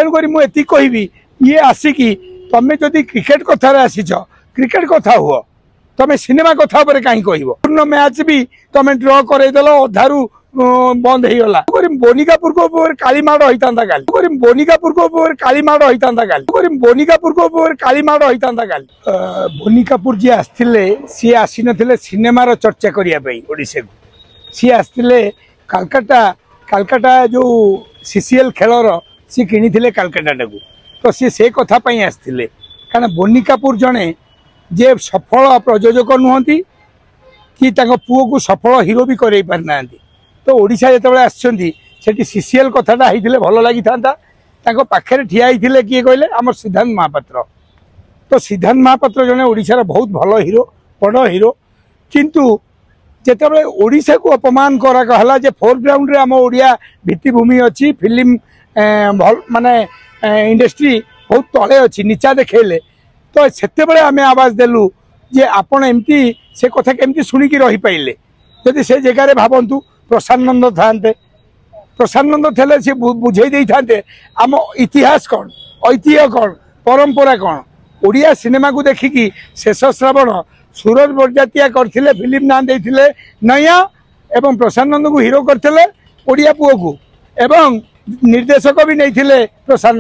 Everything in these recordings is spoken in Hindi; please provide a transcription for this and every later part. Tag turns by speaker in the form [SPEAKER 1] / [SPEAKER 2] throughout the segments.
[SPEAKER 1] तेणुक मुझे कहबी ये आसिकी तमें जदि क्रिकेट कथार आसीच क्रिकेट कथा हुआ तमें सिनेमा कथा कहीं कह पूर्ण मैच भी तुम ड्र करदेल अधारू बंद हो गला बोनिकापुर को कालीमाड़ होता काली बोनिकापुर को कालीमाड़ होता काली बोनिकापुर को कालीमाड़ होता काली बोनिकापुर जी आसते सी आसी न सिनेमार चर्चा करने ओडिशा को सी आसते कालकाटा कालकाटा जो सीसीएल खेलर सी किनी कालकाटा को तो सी से कथापी आसते कारण बोनिकापुर जड़े जे सफल प्रयोजक नुहति कि पुओ को सफल हिरो भी कर पारना तो ओडिशा जो आसी सीसीएल कथाटा होते भल लगी था पाखे ठिया होते किए कहले आम सिद्धांत महापात्र तो सिद्धांत महापात्र जड़े ओडिशार बहुत भल हिरो बड़ हिरो किंतु जिते ओडिशा को अपमान करा जे फोरग्राउंड आम ओडिया भित्तिभूमि अच्छी फिल्म माने इंडस्ट्री बहुत तले अच्छी नीचा देखेले तो से आम आवाज देलु जे आपण एमती से कथा केमती शुणिकी रही पाइले जदि से जगह भावतु प्रसाद था प्रसाद थे सी बुझे था आम इतिहास कौन ऐतिह्य कौन परंपरा कौन ओडिया सिनेमा को देखिकी शेष श्रावण सूरज बरजातिया करथिले फिल्म ना देथिले नया एवं प्रसाद को हिरो करथिले ओडिया पुओ को एवं निर्देशक भी नहीं प्रसाद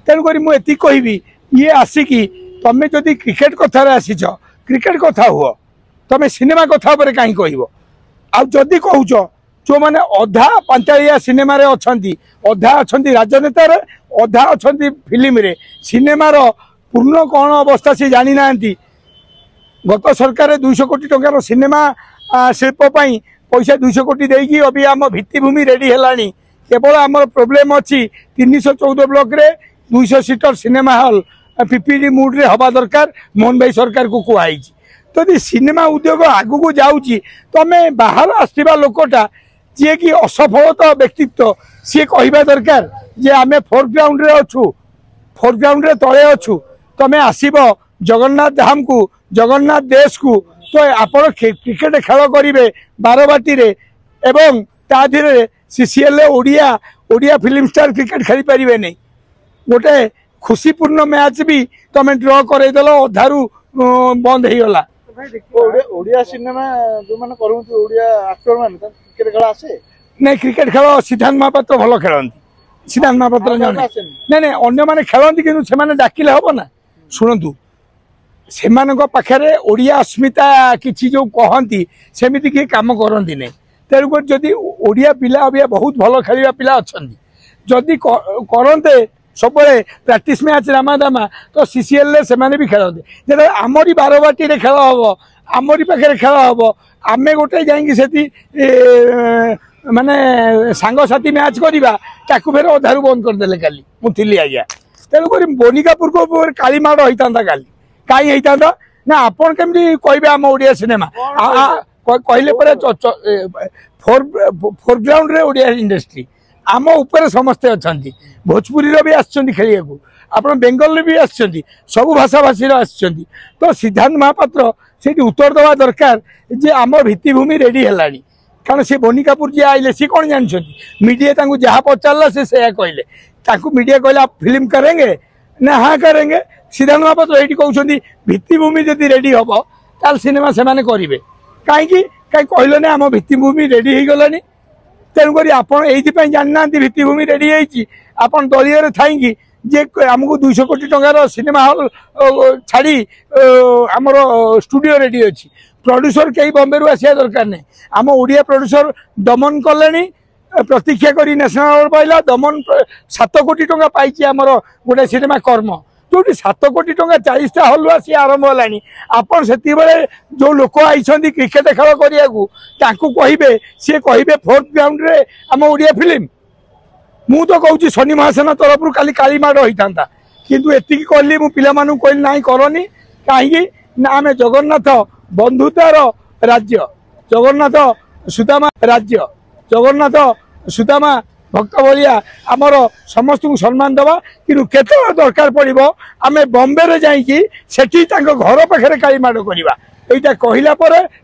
[SPEAKER 1] तेणुक मुझे कहबी ये आसिकी तमें जदि क्रिकेट कथार आसीच क्रिकेट कथा हुआ तमें सिनेमा कथा कहीं कह आदि कहूच जो मैंने अधा पांचालिया सिनेमा अच्छा अधा अच्छा राजनेतार अधा अच्छा फिल्म रे सिनेमार पूर्ण कौन अवस्था सी जानी ना गत सरकार 200 कोटी टंकार सिनेमा शिल्पी पैसा 200 कोटी देकी अभी आम भित्तिभूमि रेडी है केवल आम प्रोब्लेम अच्छी 314 ब्लॉक रे 200 seater cinema hall PPD mood रे हवा दरकार मोहन भाई सरकार को कहुई तो यदि सिनेमा उद्योग आगू को जाऊँगी तमें बाहर आसवा लोकटा जी कि असफलता व्यक्तित्व सी कहवा दरकार जे आम फोरग्राउंड रे अच्छु फोरग्राउंड रे तले अच्छु तमें आसब जगन्नाथ धाम को जगन्नाथ देश को तो आपण क्रिकेट खेल करेंगे बारबाटी रे एवं ताधीरे CCL Odia Odia film star cricket खेली पारे नहीं गोटे खुशीपूर्ण मैच भी तुम ड्र करदेल अधारू बंद हो गला
[SPEAKER 2] ओडिया सिनेमा जो माने करउती ओडिया एक्टर माने क्रिकेट खेल आसे
[SPEAKER 1] नहीं क्रिकेट खेल सिद्धांत महापात्र भल खेलती सिद्धांत महापात्र नहीं नहीं अन्य मैंने खेलती कि से डाकिले हम ना शुणु से पाखे ओडिया अस्मिता किसी जो कहती सेमती किए कम करती नहीं तेणुक जदि ओडिया पिला अभी बहुत भल खेल पिला अच्छा जदि करते सब प्रैक्टिस मैच रामादामा तो सीसीएल से भी खेलते जब आमरी बारबाटी रे खेल हम आमरी पाखे खेल हम आमे गोटे जाकि माने सांगसाथी मैच करवा ताकू फेर अधारू बंद करदे काली मुझे आज्ञा तेणुक बोनिकापुर को कालीमाड़ होता काली कहीं होता ना आपन केमती कहे आम ओडिया सिनेमा कहले फोरग्राउंड रे ओडिया इंडस्ट्री आम ऊपर समस्ते अच्छा भोजपुरी भी आसछंती खेलिया को आप बेंगल भी आसछंती सबु भाषा भाषी आसछंती तो सिद्धांत महापात्र से उत्तर दवा दरकार जे आम भित्तिभूमि रेडी है कारण से बोनिकापुर जी आइले सी कौन जानछंती मीडिया तांको जहाँ पचारला से कहले मीडिया कहले आप फिल्म करेंगे ना हाँ करेंगे सिद्धांत महापात्र ये कहते भित्तिभूमि जदि रेडी हम ताल सिनेमा से करेंगे कहीं कहले ना आम भित्तिभूमि रेडी हो गलानी तेणुक आप जानना भित्तिभूमि रेडी होती दलीय थी जे आमको 200 कोटी टंकार सिनेमा हॉल छाड़ी आमर स्टूडियो रेडी अच्छी प्रोड्यूसर कई बॉम्बे रू आसा दरकार नहीं आम ओडिया प्रोड्यूसर दमन कले प्रतीक्षा करी नेशनल अवार्ड पाइला दमन 7 कोटी टंका पाई आमर गोटे सिनेमा कर्म जो 7 कोटी टंका 40टा हल आसी आरंभ है आपड़ से जो लोक आई क्रिकेट खेल करने कहे सी कहे फोर्थ ग्राउंड रे आम ओडिया फिल्म मु तो कहूँ शनि महासेना तरफ काली कालीमाड़ होता किंतु एति कहली मु पिला मानु कहली ना करनी कहीं ना आम जगन्नाथ बंधुतार राज्य जगन्नाथ सुदामा राज्य जगन्नाथ सुदामा भक्त भलिया आमर समस्त को सम्मान दवा कि केत दरकार पड़ो आम बॉम्बे रे जाइकी सेठी घर पाखे कालीमाड़ करवा यहाँ कहला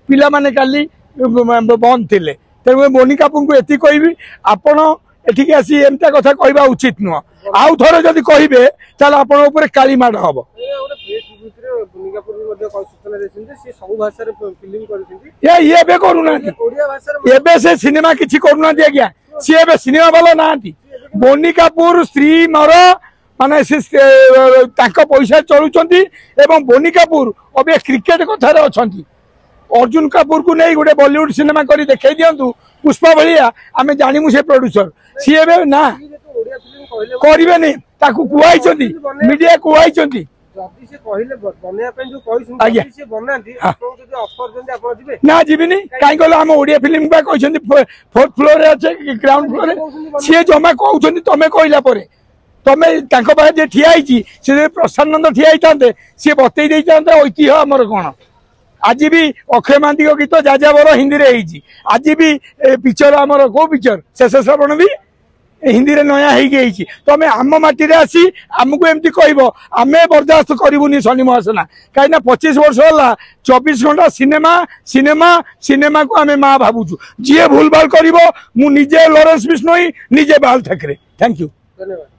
[SPEAKER 1] पिला माने काली बंद थे तेणु बोनिकापुर को ये कहबी आपण एठिक आसी एमता कथा कहवा उचित नुह आउ थोड़े जदि कहे ताल आपण काली माड़ हम ये करूना से सिनेमा किसी करूना आज्ञा सी ए सिनेमा वाला ना बोनी कपूर स्त्री मर माने पैसा चलुंट एवं बोनी कपूर अबे क्रिकेट कथार अच्छा अर्जुन कपूर को नहीं गोटे बॉलीवुड सिनेमा करी देखई दिंतु पुष्पा भाया आम जानमु से प्रोड्यूसर सी ए ना करें मीडिया कहते ना जीविनी कहीं कहल आम ओडिया फिल्म फोर्थ फ्लोर अच्छे ग्राउंड फ्लोर सी जमा कहते तुम कहला तुम जे ठिया सी प्रसानंद ठिया सी बतई ऐतिह्य आमर कौन आज भी अक्षय महांती गीत जाजाबर हिंदी में आज भी पिक्चर आमर कौ पिक्चर शेष श्रवण भी हिंदी रे नया हो तुम आम माटी आसी आमको एमती कह आम बर्दास्त करूनी शनि महासेना कहीं 25 वर्ष है 24 घंटा सिनेमा सिनेमा सिनेमा को आम माँ भावुचु जी भूल भाल कर मुझे लॉरेंस बिश्नोई निजे बाल ठाकरे थैंक यू
[SPEAKER 2] धन्यवाद।